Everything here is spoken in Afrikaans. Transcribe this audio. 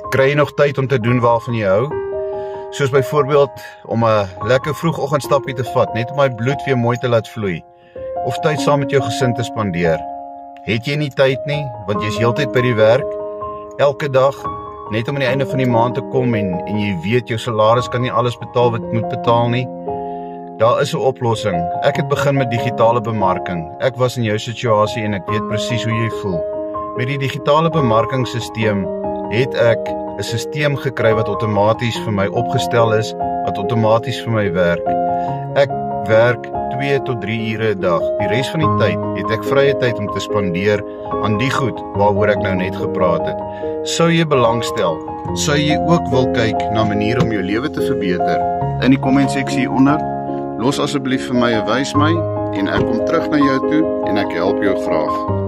Kry jy nog tyd om te doen waarvan jy hou? Soos byvoorbeeld om 'n lekker vroegoggendstappie te vat, net om my bloed weer mooi te laat vloei. Of tyd saam met jou gesin te spandeer. Het jy nie tyd nie, want jy is heeltyd by die werk, elke dag, net om aan die einde van die maand te kom en jy weet jou salaris kan nie alles betaal wat moet betaal nie. Daar is 'n oplossing. Ek het begin met digitale bemarking. Ek was in jou situasie en ek weet presies hoe jy voel. Met die digitale bemarkingssysteem het ek 'n sisteem gekry wat outomaties vir my opgestel is, wat outomaties vir my werk. Ek werk 2 tot 3 ure 'n dag. Die res van die tyd het ek vrye tyd om te spandeer aan die goed waaroor ek nou net gepraat het. Sou jy belangstel? Sou jy ook wil kyk na maniere om jou lewe te verbeter? In die kommentseksie hieronder, los asseblief vir my 'n wys my en ek kom terug na jou toe en ek help jou graag.